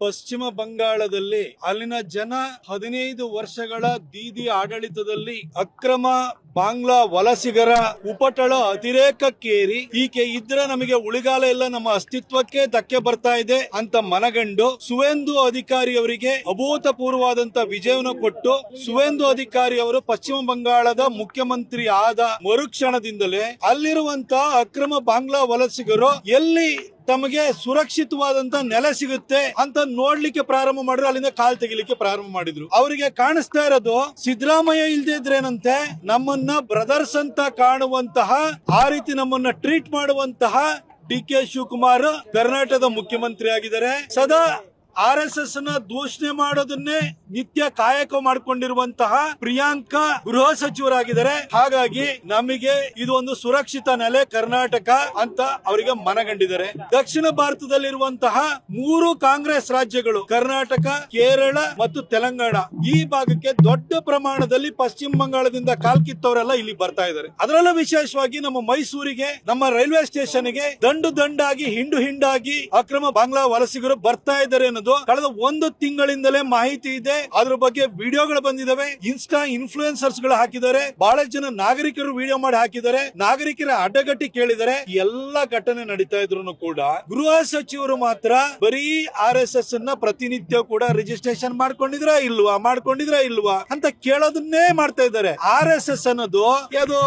ಪಶ್ಚಿಮ ಬಂಗಾಳದಲ್ಲಿ ಅಲ್ಲಿನ ಜನ 15 ವರ್ಷಗಳ ದೀದಿ ಆಡಳಿತದಲ್ಲಿ ಅಕ್ರಮ ಬಾಂಗ್ಲಾ ವಲಸಿಗರ ಉಪಟಳ ಅತಿರೇಕಕ್ಕೇರಿ ಈಕೆ ಇದ್ರೆ ನಮಗೆ ಉಳಿಗಾಲ ಇಲ್ಲ, ನಮ್ಮ ಅಸ್ತಿತ್ವಕ್ಕೆ ಧಕ್ಕೆ ಬರ್ತಾ ಇದೆ ಅಂತ ಮನಗಂಡು ಸುವೇಂದು ಅಧಿಕಾರಿ ಅವರಿಗೆ ಅಭೂತಪೂರ್ವವಾದಂತ ವಿಜಯವನ್ನು ಕೊಟ್ಟು ಸುವೇಂದು ಅಧಿಕಾರಿ ಅವರು ಪಶ್ಚಿಮ ಬಂಗಾಳದ ಮುಖ್ಯಮಂತ್ರಿ ಆದ ಮರುಕ್ಷಣದಿಂದಲೇ ಅಲ್ಲಿರುವಂತ ಅಕ್ರಮ ಬಾಂಗ್ಲಾ ವಲಸಿಗರು ಎಲ್ಲಿ ತಮಗೆ ಸುರಕ್ಷಿತವಾದಂತ ನೆಲೆ ಸಿಗುತ್ತೆ ಅಂತ ನೋಡ್ಲಿಕ್ಕೆ ಪ್ರಾರಂಭ ಮಾಡಿದ್ರು. ಅಲ್ಲಿಂದ ಕಾಲ್ ತೆಗಿಲಿಕ್ಕೆ ಪ್ರಾರಂಭ ಮಾಡಿದ್ರು. ಅವರಿಗೆ ಕಾಣಿಸ್ತಾ ಇರೋದು ಸಿದ್ದರಾಮಯ್ಯ ಇಲ್ದೇ ಇದ್ರೇನಂತೆ ನಮ್ಮನ್ನ ಬ್ರದರ್ಸ್ ಅಂತ ಕಾಣುವಂತಹ, ಆ ರೀತಿ ನಮ್ಮನ್ನ ಟ್ರೀಟ್ ಮಾಡುವಂತಹ DK ಶಿವಕುಮಾರ್ ಕರ್ನಾಟಕದ ಮುಖ್ಯಮಂತ್ರಿ ಆಗಿದ್ದಾರೆ. ಸದಾ RSS ನ ದೂಷಣೆ ಮಾಡೋದನ್ನೇ ನಿತ್ಯ ಕಾಯಕ ಮಾಡಿಕೊಂಡಿರುವಂತಹ ಪ್ರಿಯಾಂಕಾ ಗೃಹ ಸಚಿವರಾಗಿದ್ದಾರೆ. ಹಾಗಾಗಿ ನಮಗೆ ಇದು ಒಂದು ಸುರಕ್ಷಿತ ನೆಲೆ ಕರ್ನಾಟಕ ಅಂತ ಅವರಿಗೆ ಮನಗಂಡಿದ್ದಾರೆ. ದಕ್ಷಿಣ ಭಾರತದಲ್ಲಿರುವಂತಹ 3 ಕಾಂಗ್ರೆಸ್ ರಾಜ್ಯಗಳು ಕರ್ನಾಟಕ, ಕೇರಳ ಮತ್ತು ತೆಲಂಗಾಣ, ಈ ಭಾಗಕ್ಕೆ ದೊಡ್ಡ ಪ್ರಮಾಣದಲ್ಲಿ ಪಶ್ಚಿಮ ಬಂಗಾಳದಿಂದ ಕಾಲ್ಕಿತ್ತವರೆಲ್ಲ ಇಲ್ಲಿ ಬರ್ತಾ ಇದ್ದಾರೆ. ಅದರಲ್ಲೂ ವಿಶೇಷವಾಗಿ ನಮ್ಮ ಮೈಸೂರಿಗೆ, ನಮ್ಮ ರೈಲ್ವೆ ಸ್ಟೇಷನ್ಗೆ ದಂಡಾಗಿ ಹಿಂಡಾಗಿ ಅಕ್ರಮ ಬಾಂಗ್ಲಾ ವಲಸಿಗರು ಬರ್ತಾ ಇದ್ದಾರೆ ಅನ್ನೋದು ಕಳೆದ 1 ತಿಂಗಳಿಂದಲೇ ಮಾಹಿತಿ ಇದೆ. ಅದ್ರ ಬಗ್ಗೆ ವಿಡಿಯೋಗಳು ಬಂದಿದ್ದಾವೆ. ಇನ್ಸ್ಟಾ ಇನ್ಫ್ಲೂಯೆನ್ಸರ್ಸ್ ಗಳು ಹಾಕಿದ್ದಾರೆ. ಬಹಳ ಜನ ನಾಗರಿಕರು ವಿಡಿಯೋ ಮಾಡಿ ಹಾಕಿದ್ದಾರೆ. ನಾಗರಿಕರ ಅಡ್ಡಗಟ್ಟಿ ಕೇಳಿದ್ದಾರೆ. ಎಲ್ಲ ಘಟನೆ ನಡೀತಾ ಇದ್ರು ಕೂಡ ಗೃಹ ಸಚಿವರು ಮಾತ್ರ ಬರೀ RSS ನ ಪ್ರತಿನಿತ್ಯ ಕೂಡ ರಿಜಿಸ್ಟ್ರೇಷನ್ ಮಾಡ್ಕೊಂಡಿದ್ರಾ ಇಲ್ವಾ ಅಂತ ಕೇಳೋದನ್ನೇ ಮಾಡ್ತಾ ಇದ್ದಾರೆ. RSS ಅನ್ನೋದು ಅದು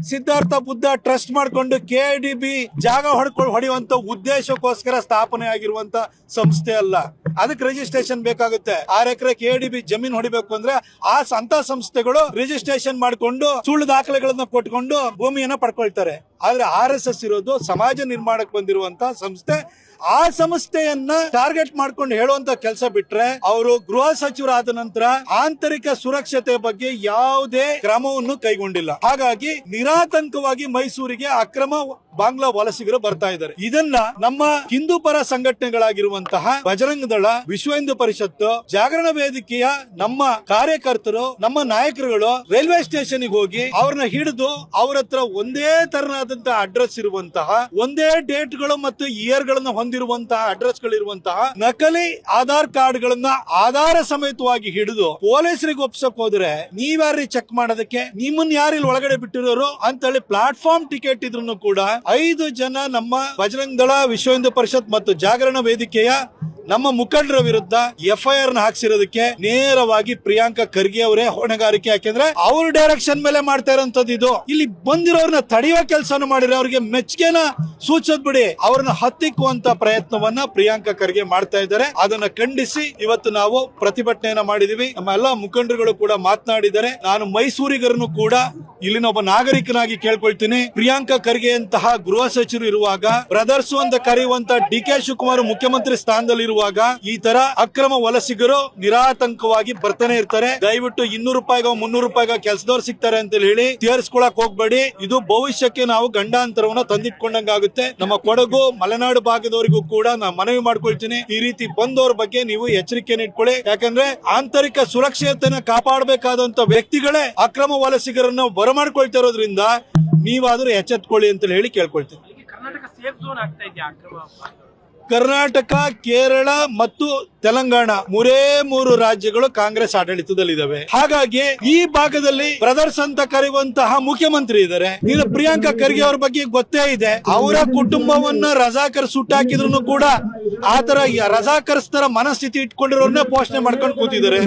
ಸಿದ್ಧಾರ್ಥ ಬುದ್ಧ ಟ್ರಸ್ಟ್ ಮಾಡ್ಕೊಂಡು KIDB ಜಾಗ ಹೊಡೆಯುವಂತ ಉದ್ದೇಶಕ್ಕೋಸ್ಕರ ಸ್ಥಾಪನೆ ಆಗಿರುವಂತ ಸಂಸ್ಥೆ ಅಲ್ಲ. ಅದಕ್ಕೆ ರಿಜಿಸ್ಟ್ರೇಷನ್ ಬೇಕಾಗುತ್ತೆ. 6 ಎಕರೆ KIDB ಜಮೀನ್ ಹೊಡಿಬೇಕು ಅಂದ್ರೆ ಅಂತ ಸಂಸ್ಥೆಗಳು ರಿಜಿಸ್ಟ್ರೇಷನ್ ಮಾಡ್ಕೊಂಡು ಸುಳ್ಳು ದಾಖಲೆಗಳನ್ನ ಕೊಟ್ಕೊಂಡು ಭೂಮಿಯನ್ನ ಪಡ್ಕೊಳ್ತಾರೆ. ಆದ್ರೆ RSS ಇರೋದು ಸಮಾಜ ನಿರ್ಮಾಣಕ್ಕೆ ಬಂದಿರುವಂತ ಸಂಸ್ಥೆ. ಆ ಸಂಸ್ಥೆಯನ್ನ ಟಾರ್ಗೆಟ್ ಮಾಡ್ಕೊಂಡು ಹೇಳುವಂತ ಕೆಲಸ ಬಿಟ್ರೆ ಅವರು ಗೃಹ ಸಚಿವರಾದ ನಂತರ ಆಂತರಿಕ ಸುರಕ್ಷತೆ ಬಗ್ಗೆ ಯಾವುದೇ ಕ್ರಮವನ್ನು ಕೈಗೊಂಡಿಲ್ಲ. ಹಾಗಾಗಿ ನಿರಾತಂಕವಾಗಿ ಮೈಸೂರಿಗೆ ಅಕ್ರಮ ಬಾಂಗ್ಲಾ ವಲಸಿಗರು ಬರ್ತಾ ಇದ್ದಾರೆ. ಇದನ್ನ ನಮ್ಮ ಹಿಂದೂ ಪರ ಸಂಘಟನೆಗಳಾಗಿರುವಂತಹ ಬಜರಂಗ ದಳ, ವಿಶ್ವ ಹಿಂದೂ ಪರಿಷತ್ತು, ಜಾಗರಣ ವೇದಿಕೆಯ ನಮ್ಮ ಕಾರ್ಯಕರ್ತರು, ನಮ್ಮ ನಾಯಕರುಗಳು ರೈಲ್ವೆ ಸ್ಟೇಷನ್ ಹೋಗಿ ಅವ್ರನ್ನ ಹಿಡಿದು ಅವ್ರ ಹತ್ರ ಒಂದೇ ತರನಾದಂತಹ ಅಡ್ರೆಸ್ ಇರುವಂತಹ, ಒಂದೇ ಡೇಟ್ ಗಳು ಮತ್ತು ಇಯರ್ ಗಳನ್ನ ಹೊಂದಿರುವಂತಹ ಅಡ್ರೆಸ್ ಗಳಿರುವಂತಹ ನಕಲಿ ಆಧಾರ್ ಕಾರ್ಡ್ ಗಳನ್ನ ಆಧಾರ ಸಮೇತವಾಗಿ ಹಿಡಿದು ಪೊಲೀಸರಿಗೆ ಒಪ್ಸಕ್ ಹೋದ್ರೆ ನೀವ್ಯಾರಿ ಚೆಕ್ ಮಾಡೋದಕ್ಕೆ, ನಿಮ್ಮನ್ನ ಯಾರು ಇಲ್ಲಿ ಒಳಗಡೆ ಬಿಟ್ಟಿರೋರು ಅಂತೇಳಿ ಪ್ಲಾಟ್ಫಾರ್ಮ್ ಟಿಕೆಟ್ ಇದ್ರು ಕೂಡ 5 ಜನ ನಮ್ಮ ಬಜರಂಗ ದಳ, ವಿಶ್ವ ಹಿಂದೂ ಪರಿಷತ್ ಮತ್ತು ಜಾಗರಣ ವೇದಿಕೆಯ ನಮ್ಮ ಮುಖಂಡರ ವಿರುದ್ಧ FIR ಹಾಕ್ಸಿರೋದಕ್ಕೆ ನೇರವಾಗಿ ಪ್ರಿಯಾಂಕಾ ಖರ್ಗೆ ಅವರೇ ಹೊಣೆಗಾರಿಕೆ. ಯಾಕೆಂದ್ರೆ ಅವ್ರ ಡೈರೆಕ್ಷನ್ ಮೇಲೆ ಮಾಡ್ತಾ ಇರೋಂಥದ್ದು ಇದು. ಇಲ್ಲಿ ಬಂದಿರೋರ್ನ ತಡೆಯುವ ಕೆಲಸನ ಮಾಡಿದ್ರೆ ಅವ್ರಿಗೆ ಮೆಚ್ಚುಗೆನ ಸೂಚದ್ ಬಿಡಿ, ಅವ್ರನ್ನ ಹತ್ತಿಕ್ಕುವಂತ ಪ್ರಯತ್ನವನ್ನ ಪ್ರಿಯಾಂಕಾ ಖರ್ಗೆ ಮಾಡ್ತಾ ಇದ್ದಾರೆ. ಅದನ್ನ ಖಂಡಿಸಿ ಇವತ್ತು ನಾವು ಪ್ರತಿಭಟನೆಯನ್ನ ಮಾಡಿದೀವಿ. ನಮ್ಮ ಎಲ್ಲಾ ಮುಖಂಡರುಗಳು ಕೂಡ ಮಾತನಾಡಿದ್ದಾರೆ. ನಾನು ಮೈಸೂರಿಗರನ್ನು ಕೂಡ ಇಲ್ಲಿನ ಒಬ್ಬ ನಾಗರಿಕನಾಗಿ ಕೇಳ್ಕೊಳ್ತೀನಿ, ಪ್ರಿಯಾಂಕಾ ಖರ್ಗೆ ಅಂತಹ ಗೃಹ ಸಚಿವರು ಇರುವಾಗ, ಬ್ರದರ್ಸ್ ಅಂತ ಕರೆಯುವಂತ DK ಶಿವಕುಮಾರ್ ಮುಖ್ಯಮಂತ್ರಿ ಸ್ಥಾನದಲ್ಲಿ ಇರುವಾಗ ಈ ತರ ಅಕ್ರಮ ವಲಸಿಗರು ನಿರಾತಂಕವಾಗಿ ಬರ್ತಾನೆ ಇರ್ತಾರೆ. ದಯವಿಟ್ಟು 200 ರೂಪಾಯಿಗೋ 300 ರೂಪಾಯಿಗೋ ಕೆಲಸದವ್ರು ಸಿಗ್ತಾರೆ ಅಂತ ಹೇಳಿ ತೀರಿಸ್ಕೊಳಕ್ ಹೋಗ್ಬೇಡಿ. ಇದು ಭವಿಷ್ಯಕ್ಕೆ ನಾವು ಗಂಡಾಂತರವನ್ನ ತಂದಿಟ್ಕೊಂಡಂಗಾಗುತ್ತೆ. ನಮ್ಮ ಕೊಡಗು ಮಲೆನಾಡು ಭಾಗದವರಿಗೂ ಕೂಡ ನಾನು ಮನವಿ ಮಾಡ್ಕೊಳ್ತೀನಿ, ಈ ರೀತಿ ಬಂದವ್ರ ಬಗ್ಗೆ ನೀವು ಎಚ್ಚರಿಕೆಯನ್ನು ಇಟ್ಕೊಳ್ಳಿ. ಯಾಕಂದ್ರೆ ಆಂತರಿಕ ಸುರಕ್ಷತೆಯನ್ನ ಕಾಪಾಡಬೇಕಾದಂತ ವ್ಯಕ್ತಿಗಳೇ ಅಕ್ರಮ ವಲಸಿಗರನ್ನ ಬರಮಾಡ್ಕೊಳ್ತಾ ಇರೋದ್ರಿಂದ ನೀವಾದ್ರೂ ಎಚ್ಚೆತ್ಕೊಳ್ಳಿ ಅಂತ ಹೇಳಿ ಕೇಳ್ಕೊಳ್ತೀನಿ. ಕರ್ನಾಟಕ, ಕೇರಳ ಮತ್ತು ತೆಲಂಗಾಣ 3 ರಾಜ್ಯಗಳು ಕಾಂಗ್ರೆಸ್ ಆಡಳಿತದಲ್ಲಿದ್ದಾವೆ. ಹಾಗಾಗಿ ಈ ಭಾಗದಲ್ಲಿ ಬ್ರದರ್ಸ್ ಅಂತ ಕರೆಯುವಂತಹ ಮುಖ್ಯಮಂತ್ರಿ ಇದ್ದಾರೆ. ನೀನು ಪ್ರಿಯಾಂಕಾ ಖರ್ಗೆ ಅವ್ರ ಬಗ್ಗೆ ಗೊತ್ತೇ ಇದೆ. ಅವರ ಕುಟುಂಬವನ್ನ ರಜಾಕರ್ ಸುಟ್ಟಾಕಿದ್ರು ಕೂಡ ಆತರ ರಜಾಕರ್ಸ್ತರ ಮನಸ್ಥಿತಿ ಇಟ್ಕೊಂಡಿರೋರ್ನ ಪೋಷಣೆ ಮಾಡ್ಕೊಂಡು ಕೂತಿದ್ದಾರೆ.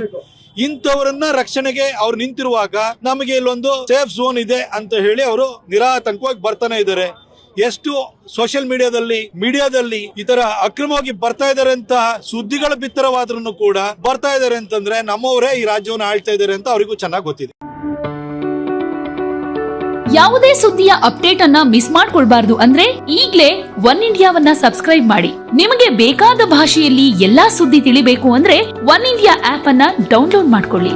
ಇಂಥವರನ್ನ ರಕ್ಷಣೆಗೆ ಅವ್ರು ನಿಂತಿರುವಾಗ ನಮಗೆ ಇಲ್ಲೊಂದು ಸೇಫ್ ಝೋನ್ ಇದೆ ಅಂತ ಹೇಳಿ ಅವರು ನಿರಾತಂಕವಾಗಿ ಬರ್ತಾನೆ ಇದ್ದಾರೆ. ಎಷ್ಟು ಸೋಷಿಯಲ್ ಮೀಡಿಯಾದಲ್ಲಿ ಈ ತರ ಅಕ್ರಮವಾಗಿ ಬರ್ತಾ ಇದಾರೆ ಅಂತ ಸುದ್ದಿಗಳ ಬಿತ್ತರವಾದ್ರೂ ಕೂಡ ಬರ್ತಾ ಇದಾರೆ ಅಂತಂದ್ರೆ ನಮ್ಮವರೇ ಈ ರಾಜ್ಯವನ್ನು ಆಳ್ತಾ ಇದಾರೆ ಅಂತ ಅವರಿಗೂ ಚೆನ್ನಾಗಿ ಗೊತ್ತಿದೆ. ಯಾವುದೇ ಸುದ್ದಿಯ ಅಪ್ಡೇಟ್ ಅನ್ನ ಮಿಸ್ ಮಾಡ್ಕೊಳ್ಬಾರ್ದು ಅಂದ್ರೆ ಈಗ್ಲೇ ಒನ್ ಇಂಡಿಯಾವನ್ನ ಸಬ್ಸ್ಕ್ರೈಬ್ ಮಾಡಿ. ನಿಮಗೆ ಬೇಕಾದ ಭಾಷೆಯಲ್ಲಿ ಎಲ್ಲಾ ಸುದ್ದಿ ತಿಳಿಬೇಕು ಅಂದ್ರೆ ಒನ್ ಇಂಡಿಯಾ ಆಪ್ ಅನ್ನ ಡೌನ್ಲೋಡ್ ಮಾಡ್ಕೊಳ್ಳಿ.